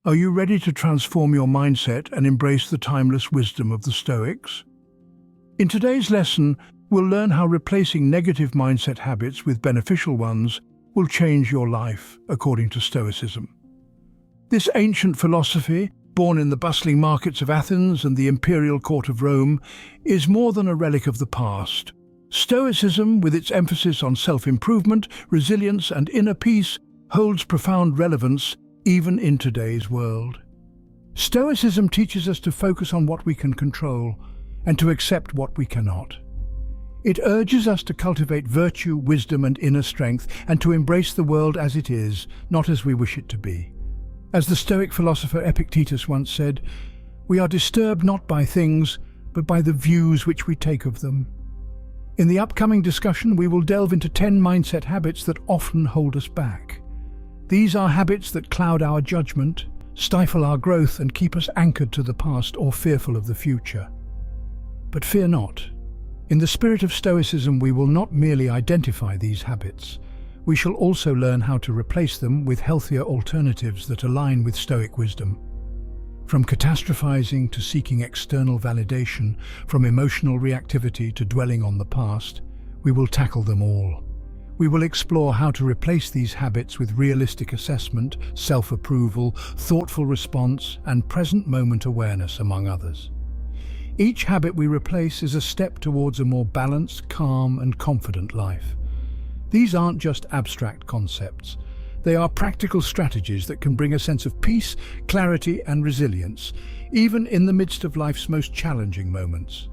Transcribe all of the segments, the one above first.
Are you ready to transform your mindset and embrace the timeless wisdom of the Stoics? In today's lesson, we'll learn how replacing negative mindset habits with beneficial ones will change your life, according to Stoicism. This ancient philosophy, born in the bustling markets of Athens and the imperial court of Rome, is more than a relic of the past. Stoicism, with its emphasis on self-improvement, resilience, and inner peace, holds profound relevance even in today's world. Stoicism teaches us to focus on what we can control and to accept what we cannot. It urges us to cultivate virtue, wisdom, and inner strength, and to embrace the world as it is, not as we wish it to be. As the Stoic philosopher Epictetus once said, "We are disturbed not by things, but by the views which we take of them." In the upcoming discussion, we will delve into 10 mindset habits that often hold us back. These are habits that cloud our judgment, stifle our growth, and keep us anchored to the past or fearful of the future. But fear not. In the spirit of Stoicism, we will not merely identify these habits. We shall also learn how to replace them with healthier alternatives that align with Stoic wisdom. From catastrophizing to seeking external validation, from emotional reactivity to dwelling on the past, we will tackle them all. We will explore how to replace these habits with realistic assessment, self-approval, thoughtful response, and present-moment awareness, among others. Each habit we replace is a step towards a more balanced, calm, and confident life. These aren't just abstract concepts. They are practical strategies that can bring a sense of peace, clarity, and resilience, even in the midst of life's most challenging moments.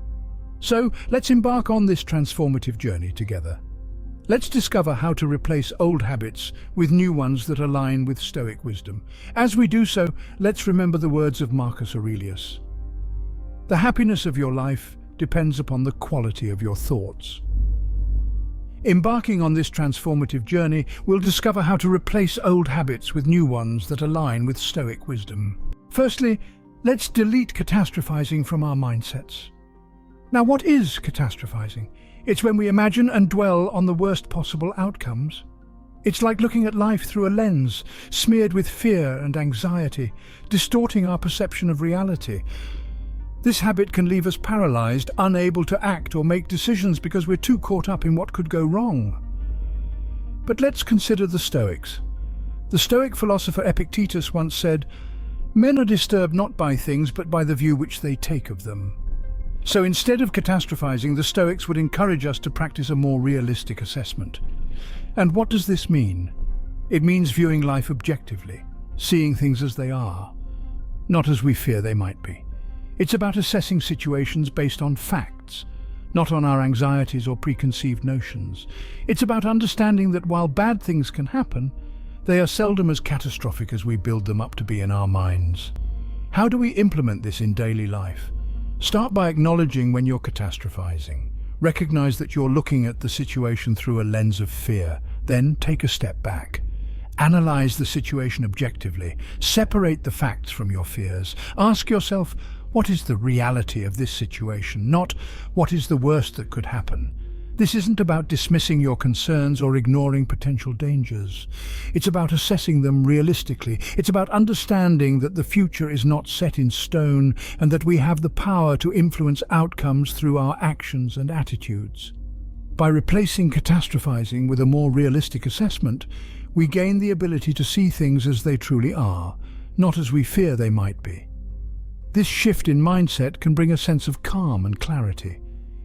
So, let's embark on this transformative journey together. Let's discover how to replace old habits with new ones that align with Stoic wisdom. As we do so, let's remember the words of Marcus Aurelius. "The happiness of your life depends upon the quality of your thoughts." Embarking on this transformative journey, we'll discover how to replace old habits with new ones that align with Stoic wisdom. Firstly, let's delete catastrophizing from our mindsets. Now, what is catastrophizing? It's when we imagine and dwell on the worst possible outcomes. It's like looking at life through a lens, smeared with fear and anxiety, distorting our perception of reality. This habit can leave us paralyzed, unable to act or make decisions because we're too caught up in what could go wrong. But let's consider the Stoics. The Stoic philosopher Epictetus once said, "Men are disturbed not by things, but by the view which they take of them." So instead of catastrophizing, the Stoics would encourage us to practice a more realistic assessment. And what does this mean? It means viewing life objectively, seeing things as they are, not as we fear they might be. It's about assessing situations based on facts, not on our anxieties or preconceived notions. It's about understanding that while bad things can happen, they are seldom as catastrophic as we build them up to be in our minds. How do we implement this in daily life? Start by acknowledging when you're catastrophizing. Recognize that you're looking at the situation through a lens of fear. Then take a step back. Analyze the situation objectively. Separate the facts from your fears. Ask yourself, what is the reality of this situation, not what is the worst that could happen. This isn't about dismissing your concerns or ignoring potential dangers. It's about assessing them realistically. It's about understanding that the future is not set in stone and that we have the power to influence outcomes through our actions and attitudes. By replacing catastrophizing with a more realistic assessment, we gain the ability to see things as they truly are, not as we fear they might be. This shift in mindset can bring a sense of calm and clarity.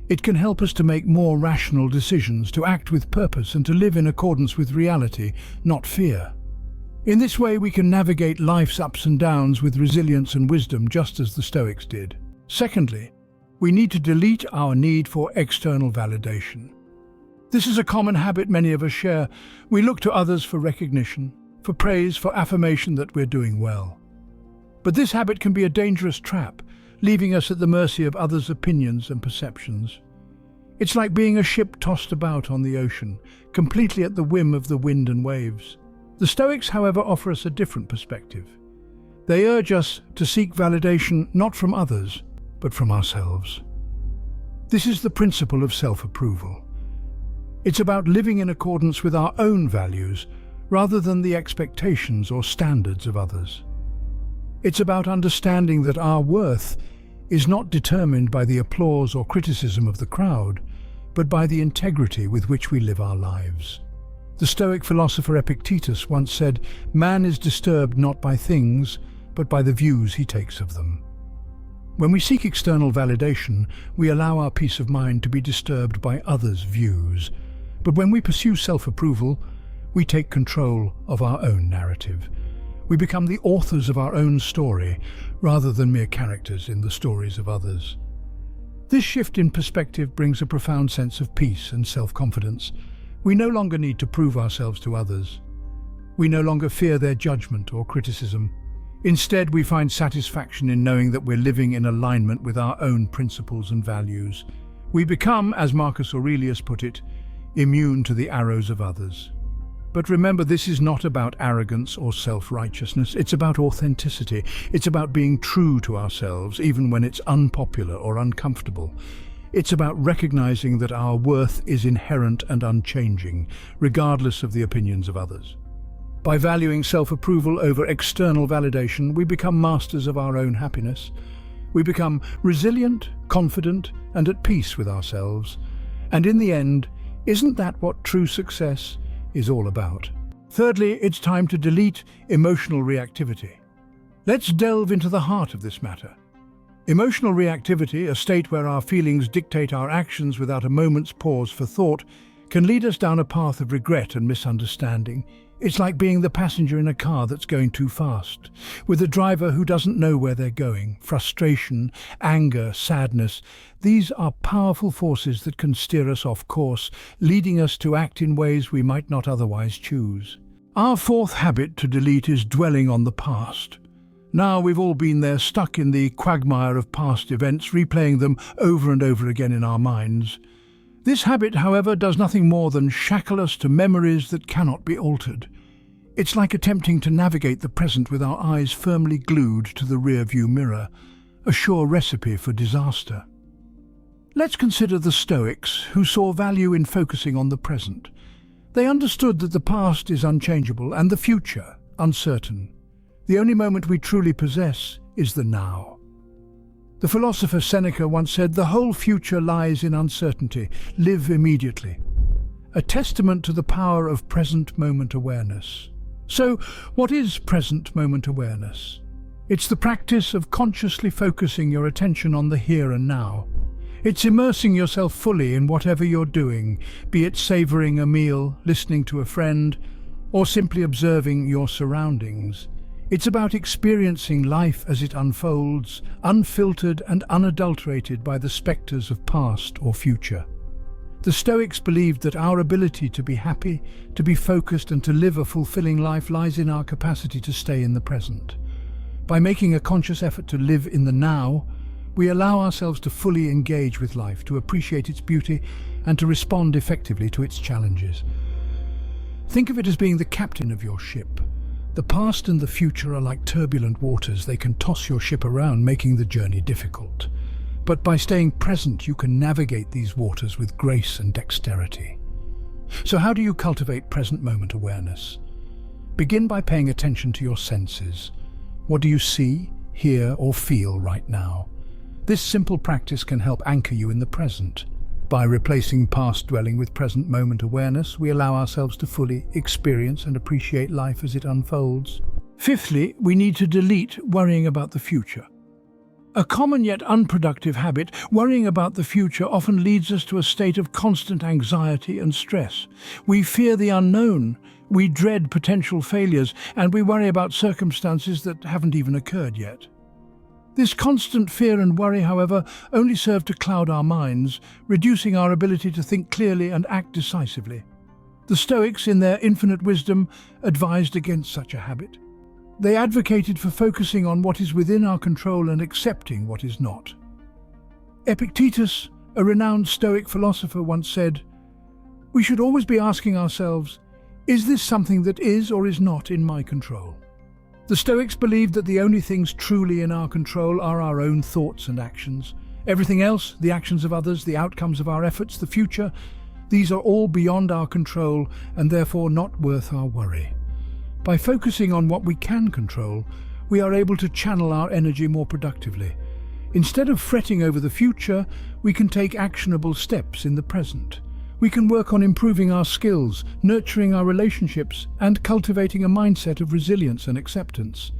It can help us to make more rational decisions, to act with purpose, and to live in accordance with reality, not fear. In this way, we can navigate life's ups and downs with resilience and wisdom, just as the Stoics did. Secondly, we need to delete our need for external validation. This is a common habit many of us share. We look to others for recognition, for praise, for affirmation that we're doing well. But this habit can be a dangerous trap, leaving us at the mercy of others' opinions and perceptions. It's like being a ship tossed about on the ocean, completely at the whim of the wind and waves. The Stoics, however, offer us a different perspective. They urge us to seek validation not from others, but from ourselves. This is the principle of self-approval. It's about living in accordance with our own values, rather than the expectations or standards of others. It's about understanding that our worth is not determined by the applause or criticism of the crowd, but by the integrity with which we live our lives. The Stoic philosopher Epictetus once said, "Man is disturbed not by things, but by the views he takes of them." When we seek external validation, we allow our peace of mind to be disturbed by others' views. But when we pursue self-approval, we take control of our own narrative. We become the authors of our own story, rather than mere characters in the stories of others. This shift in perspective brings a profound sense of peace and self-confidence. We no longer need to prove ourselves to others. We no longer fear their judgment or criticism. Instead, we find satisfaction in knowing that we're living in alignment with our own principles and values. We become, as Marcus Aurelius put it, immune to the arrows of others. But remember, this is not about arrogance or self-righteousness. It's about authenticity. It's about being true to ourselves, even when it's unpopular or uncomfortable. It's about recognizing that our worth is inherent and unchanging, regardless of the opinions of others. By valuing self-approval over external validation, we become masters of our own happiness. We become resilient, confident, and at peace with ourselves. And in the end, isn't that what true success is all about? Thirdly, it's time to delete emotional reactivity. Let's delve into the heart of this matter. Emotional reactivity, a state where our feelings dictate our actions without a moment's pause for thought, can lead us down a path of regret and misunderstanding. It's like being the passenger in a car that's going too fast, with a driver who doesn't know where they're going. Frustration, anger, sadness, these are powerful forces that can steer us off course, leading us to act in ways we might not otherwise choose. Our fourth habit to delete is dwelling on the past. Now we've all been there, stuck in the quagmire of past events, replaying them over and over again in our minds. This habit, however, does nothing more than shackle us to memories that cannot be altered. It's like attempting to navigate the present with our eyes firmly glued to the rear-view mirror, a sure recipe for disaster. Let's consider the Stoics, who saw value in focusing on the present. They understood that the past is unchangeable and the future uncertain. The only moment we truly possess is the now. The philosopher Seneca once said, "The whole future lies in uncertainty. Live immediately." A testament to the power of present moment awareness. So, what is present moment awareness? It's the practice of consciously focusing your attention on the here and now. It's immersing yourself fully in whatever you're doing, be it savoring a meal, listening to a friend, or simply observing your surroundings. It's about experiencing life as it unfolds, unfiltered and unadulterated by the spectres of past or future. The Stoics believed that our ability to be happy, to be focused and to live a fulfilling life lies in our capacity to stay in the present. By making a conscious effort to live in the now, we allow ourselves to fully engage with life, to appreciate its beauty and to respond effectively to its challenges. Think of it as being the captain of your ship. The past and the future are like turbulent waters. They can toss your ship around, making the journey difficult. But by staying present, you can navigate these waters with grace and dexterity. So how do you cultivate present moment awareness? Begin by paying attention to your senses. What do you see, hear, or feel right now? This simple practice can help anchor you in the present. By replacing past dwelling with present moment awareness, we allow ourselves to fully experience and appreciate life as it unfolds. Fifthly, we need to delete worrying about the future. A common yet unproductive habit, worrying about the future often leads us to a state of constant anxiety and stress. We fear the unknown, we dread potential failures, and we worry about circumstances that haven't even occurred yet. This constant fear and worry, however, only serve to cloud our minds, reducing our ability to think clearly and act decisively. The Stoics, in their infinite wisdom, advised against such a habit. They advocated for focusing on what is within our control and accepting what is not. Epictetus, a renowned Stoic philosopher, once said, "We should always be asking ourselves, is this something that is or is not in my control?" The Stoics believed that the only things truly in our control are our own thoughts and actions. Everything else, the actions of others, the outcomes of our efforts, the future, these are all beyond our control and therefore not worth our worry. By focusing on what we can control, we are able to channel our energy more productively. Instead of fretting over the future, we can take actionable steps in the present. We can work on improving our skills, nurturing our relationships, and cultivating a mindset of resilience and acceptance.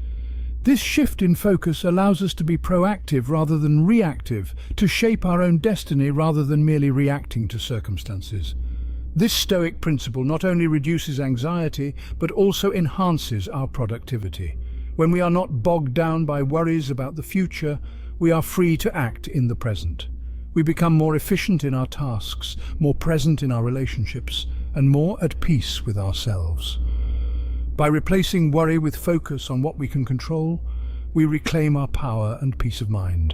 This shift in focus allows us to be proactive rather than reactive, to shape our own destiny rather than merely reacting to circumstances. This Stoic principle not only reduces anxiety, but also enhances our productivity. When we are not bogged down by worries about the future, we are free to act in the present. We become more efficient in our tasks, more present in our relationships, and more at peace with ourselves. By replacing worry with focus on what we can control, we reclaim our power and peace of mind.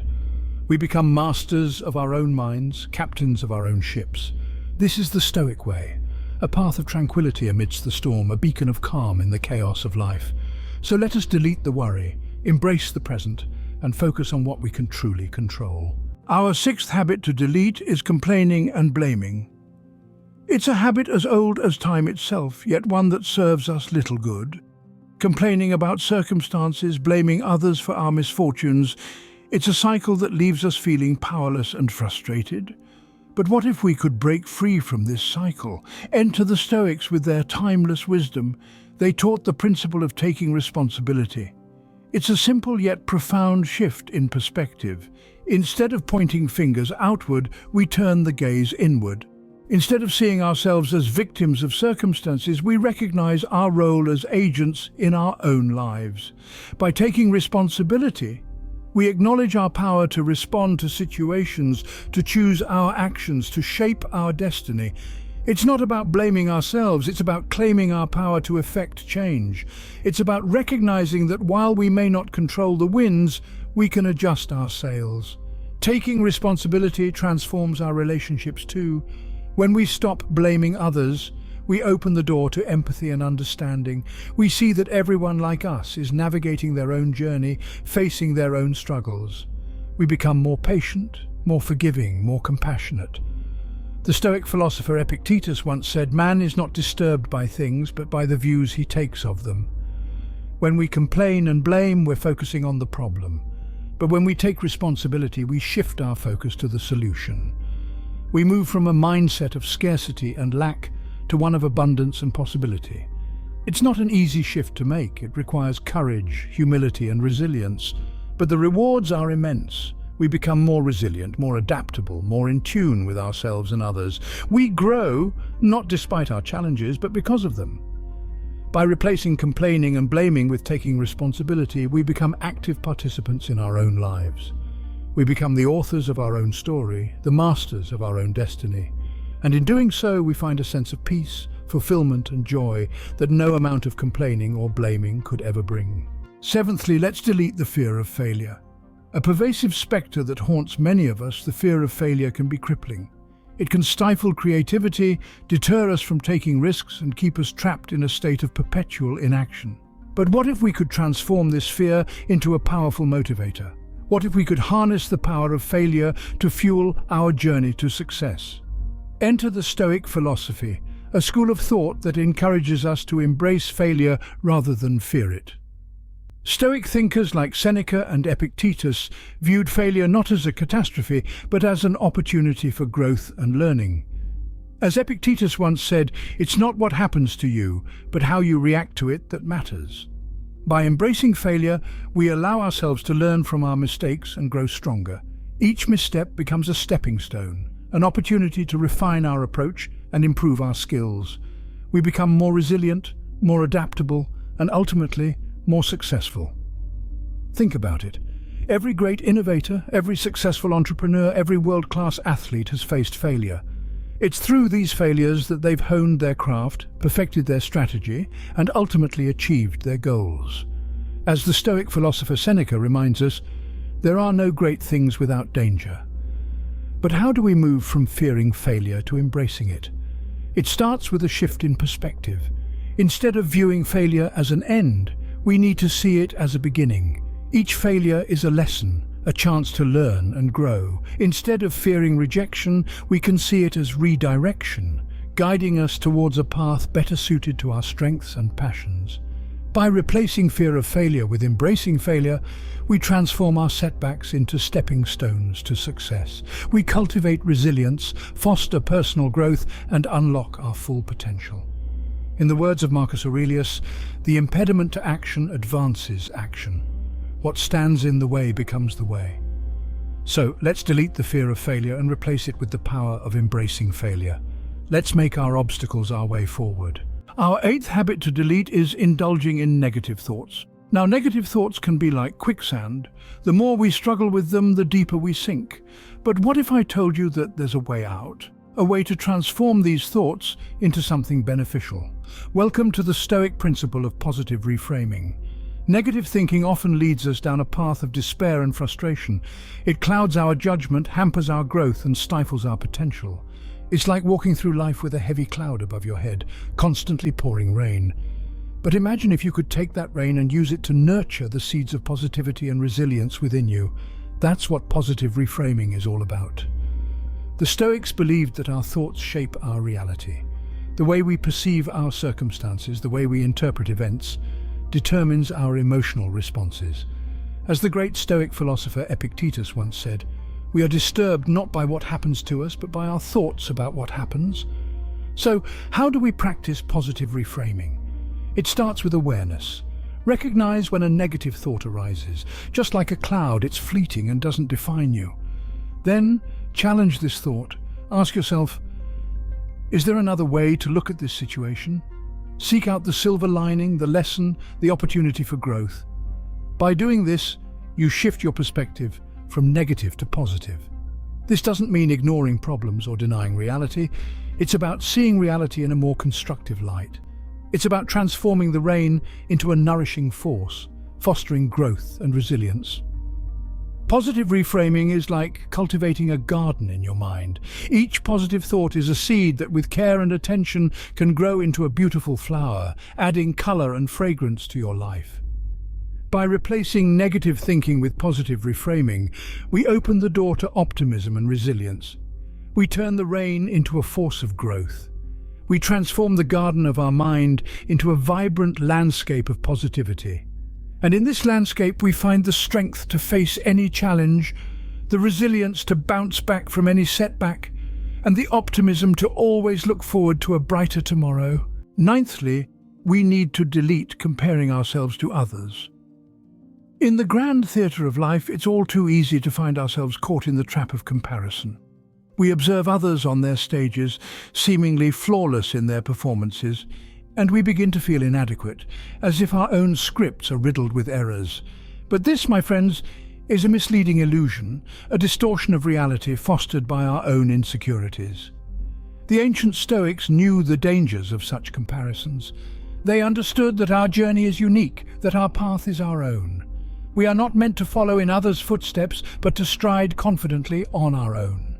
We become masters of our own minds, captains of our own ships. This is the Stoic way, a path of tranquility amidst the storm, a beacon of calm in the chaos of life. So let us delete the worry, embrace the present, and focus on what we can truly control. Our sixth habit to delete is complaining and blaming. It's a habit as old as time itself, yet one that serves us little good. Complaining about circumstances, blaming others for our misfortunes, it's a cycle that leaves us feeling powerless and frustrated. But what if we could break free from this cycle? Enter the Stoics with their timeless wisdom. They taught the principle of taking responsibility. It's a simple yet profound shift in perspective. Instead of pointing fingers outward, we turn the gaze inward. Instead of seeing ourselves as victims of circumstances, we recognize our role as agents in our own lives. By taking responsibility, we acknowledge our power to respond to situations, to choose our actions, to shape our destiny. It's not about blaming ourselves, it's about claiming our power to effect change. It's about recognizing that while we may not control the winds, we can adjust our sails. Taking responsibility transforms our relationships too. When we stop blaming others, we open the door to empathy and understanding. We see that everyone like us is navigating their own journey, facing their own struggles. We become more patient, more forgiving, more compassionate. The Stoic philosopher Epictetus once said, "Man is not disturbed by things, but by the views he takes of them." When we complain and blame, we're focusing on the problem. But when we take responsibility, we shift our focus to the solution. We move from a mindset of scarcity and lack to one of abundance and possibility. It's not an easy shift to make. It requires courage, humility, and resilience. But the rewards are immense. We become more resilient, more adaptable, more in tune with ourselves and others. We grow, not despite our challenges, but because of them. By replacing complaining and blaming with taking responsibility, we become active participants in our own lives. We become the authors of our own story, the masters of our own destiny. And in doing so, we find a sense of peace, fulfillment, and joy that no amount of complaining or blaming could ever bring. Seventhly, let's delete the fear of failure. A pervasive spectre that haunts many of us, the fear of failure can be crippling. It can stifle creativity, deter us from taking risks, and keep us trapped in a state of perpetual inaction. But what if we could transform this fear into a powerful motivator? What if we could harness the power of failure to fuel our journey to success? Enter the Stoic philosophy, a school of thought that encourages us to embrace failure rather than fear it. Stoic thinkers like Seneca and Epictetus viewed failure not as a catastrophe, but as an opportunity for growth and learning. As Epictetus once said, "It's not what happens to you, but how you react to it that matters." By embracing failure, we allow ourselves to learn from our mistakes and grow stronger. Each misstep becomes a stepping stone, an opportunity to refine our approach and improve our skills. We become more resilient, more adaptable, and ultimately more successful. Think about it. Every great innovator, every successful entrepreneur, every world-class athlete has faced failure. It's through these failures that they've honed their craft, perfected their strategy, and ultimately achieved their goals. As the Stoic philosopher Seneca reminds us, there are no great things without danger. But how do we move from fearing failure to embracing it? It starts with a shift in perspective. Instead of viewing failure as an end, we need to see it as a beginning. Each failure is a lesson, a chance to learn and grow. Instead of fearing rejection, we can see it as redirection, guiding us towards a path better suited to our strengths and passions. By replacing fear of failure with embracing failure, we transform our setbacks into stepping stones to success. We cultivate resilience, foster personal growth, and unlock our full potential. In the words of Marcus Aurelius, the impediment to action advances action. What stands in the way becomes the way. So let's delete the fear of failure and replace it with the power of embracing failure. Let's make our obstacles our way forward. Our eighth habit to delete is indulging in negative thoughts. Now, negative thoughts can be like quicksand. The more we struggle with them, the deeper we sink. But what if I told you that there's a way out? A way to transform these thoughts into something beneficial. Welcome to the Stoic principle of positive reframing. Negative thinking often leads us down a path of despair and frustration. It clouds our judgment, hampers our growth, and stifles our potential. It's like walking through life with a heavy cloud above your head, constantly pouring rain. But imagine if you could take that rain and use it to nurture the seeds of positivity and resilience within you. That's what positive reframing is all about. The Stoics believed that our thoughts shape our reality. The way we perceive our circumstances, the way we interpret events, determines our emotional responses. As the great Stoic philosopher Epictetus once said, we are disturbed not by what happens to us, but by our thoughts about what happens. So, how do we practice positive reframing? It starts with awareness. Recognize when a negative thought arises. Just like a cloud, it's fleeting and doesn't define you. Then, challenge this thought. Ask yourself, is there another way to look at this situation? Seek out the silver lining, the lesson, the opportunity for growth. By doing this, you shift your perspective from negative to positive. This doesn't mean ignoring problems or denying reality. It's about seeing reality in a more constructive light. It's about transforming the rain into a nourishing force, fostering growth and resilience. Positive reframing is like cultivating a garden in your mind. Each positive thought is a seed that with care and attention can grow into a beautiful flower, adding color and fragrance to your life. By replacing negative thinking with positive reframing, we open the door to optimism and resilience. We turn the rain into a force of growth. We transform the garden of our mind into a vibrant landscape of positivity. And in this landscape we find the strength to face any challenge, the resilience to bounce back from any setback, and the optimism to always look forward to a brighter tomorrow. Ninthly, we need to delete comparing ourselves to others. In the grand theatre of life, it's all too easy to find ourselves caught in the trap of comparison. We observe others on their stages, seemingly flawless in their performances, and we begin to feel inadequate, as if our own scripts are riddled with errors. But this, my friends, is a misleading illusion, a distortion of reality fostered by our own insecurities. The ancient Stoics knew the dangers of such comparisons. They understood that our journey is unique, that our path is our own. We are not meant to follow in others' footsteps, but to stride confidently on our own.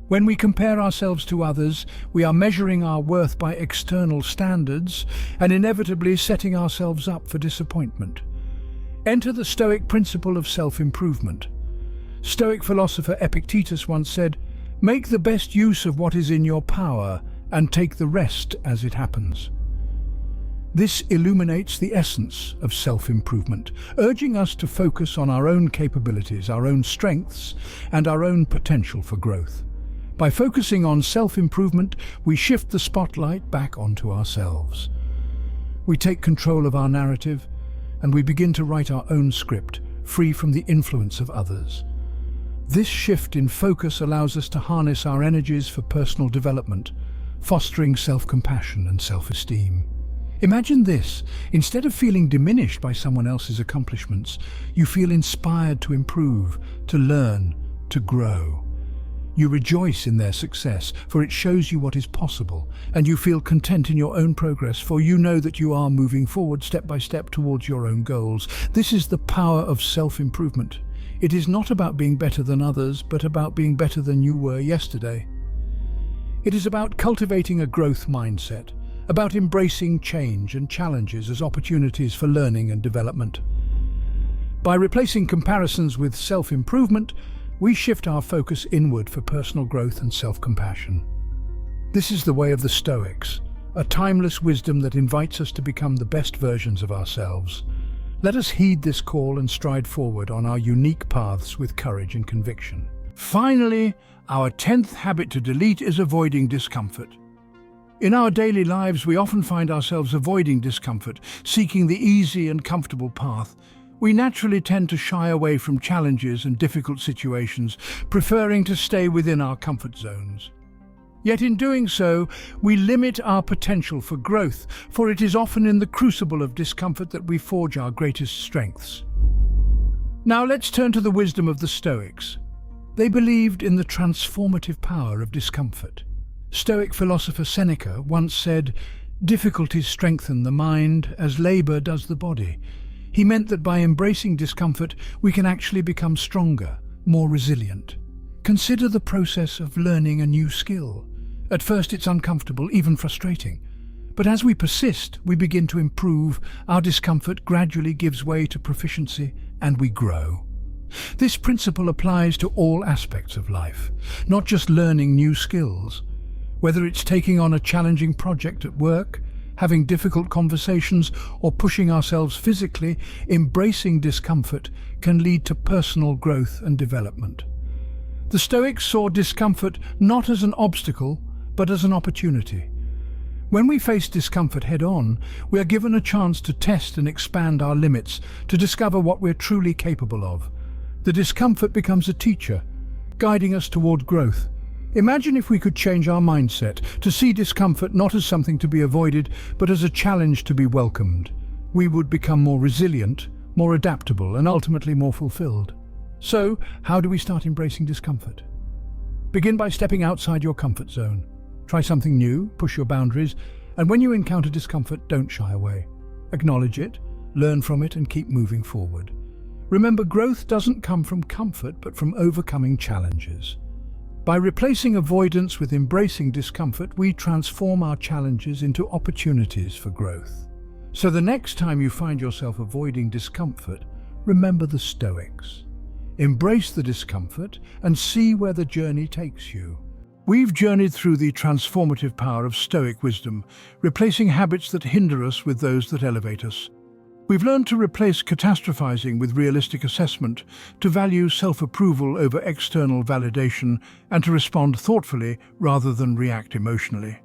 When we compare ourselves to others, we are measuring our worth by external standards and inevitably setting ourselves up for disappointment. Enter the Stoic principle of self-improvement. Stoic philosopher Epictetus once said, "Make the best use of what is in your power and take the rest as it happens." This illuminates the essence of self-improvement, urging us to focus on our own capabilities, our own strengths, and our own potential for growth. By focusing on self-improvement, we shift the spotlight back onto ourselves. We take control of our narrative, and we begin to write our own script, free from the influence of others. This shift in focus allows us to harness our energies for personal development, fostering self-compassion and self-esteem. Imagine this: instead of feeling diminished by someone else's accomplishments, you feel inspired to improve, to learn, to grow. You rejoice in their success, for it shows you what is possible, and you feel content in your own progress, for you know that you are moving forward step by step towards your own goals. This is the power of self-improvement. It is not about being better than others, but about being better than you were yesterday. It is about cultivating a growth mindset, about embracing change and challenges as opportunities for learning and development. By replacing comparisons with self-improvement, we shift our focus inward for personal growth and self-compassion. This is the way of the Stoics, a timeless wisdom that invites us to become the best versions of ourselves. Let us heed this call and stride forward on our unique paths with courage and conviction. Finally, our 10th habit to delete is avoiding discomfort. In our daily lives, we often find ourselves avoiding discomfort, seeking the easy and comfortable path. We naturally tend to shy away from challenges and difficult situations, preferring to stay within our comfort zones. Yet in doing so, we limit our potential for growth, for it is often in the crucible of discomfort that we forge our greatest strengths. Now let's turn to the wisdom of the Stoics. They believed in the transformative power of discomfort. Stoic philosopher Seneca once said, "Difficulties strengthen the mind as labor does the body." He meant that by embracing discomfort, we can actually become stronger, more resilient. Consider the process of learning a new skill. At first it's uncomfortable, even frustrating. But as we persist, we begin to improve, our discomfort gradually gives way to proficiency, and we grow. This principle applies to all aspects of life, not just learning new skills. Whether it's taking on a challenging project at work, having difficult conversations, or pushing ourselves physically, embracing discomfort can lead to personal growth and development. The Stoics saw discomfort not as an obstacle, but as an opportunity. When we face discomfort head-on, we are given a chance to test and expand our limits, to discover what we're truly capable of. The discomfort becomes a teacher, guiding us toward growth. Imagine if we could change our mindset, to see discomfort not as something to be avoided, but as a challenge to be welcomed. We would become more resilient, more adaptable, and ultimately more fulfilled. So, how do we start embracing discomfort? Begin by stepping outside your comfort zone. Try something new, push your boundaries, and when you encounter discomfort, don't shy away. Acknowledge it, learn from it, and keep moving forward. Remember, growth doesn't come from comfort, but from overcoming challenges. By replacing avoidance with embracing discomfort, we transform our challenges into opportunities for growth. So the next time you find yourself avoiding discomfort, remember the Stoics. Embrace the discomfort and see where the journey takes you. We've journeyed through the transformative power of Stoic wisdom, replacing habits that hinder us with those that elevate us. We've learned to replace catastrophizing with realistic assessment, to value self-approval over external validation, and to respond thoughtfully rather than react emotionally.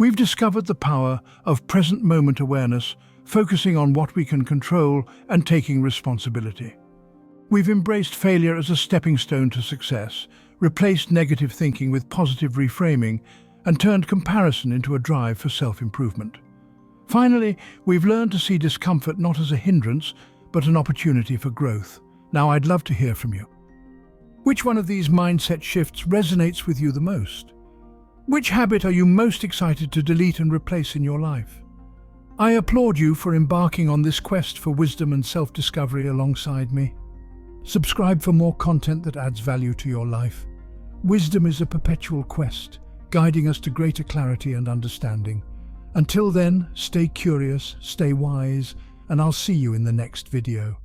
We've discovered the power of present moment awareness, focusing on what we can control and taking responsibility. We've embraced failure as a stepping stone to success, replaced negative thinking with positive reframing, and turned comparison into a drive for self-improvement. Finally, we've learned to see discomfort not as a hindrance, but an opportunity for growth. Now I'd love to hear from you. Which one of these mindset shifts resonates with you the most? Which habit are you most excited to delete and replace in your life? I applaud you for embarking on this quest for wisdom and self-discovery alongside me. Subscribe for more content that adds value to your life. Wisdom is a perpetual quest, guiding us to greater clarity and understanding. Until then, stay curious, stay wise, and I'll see you in the next video.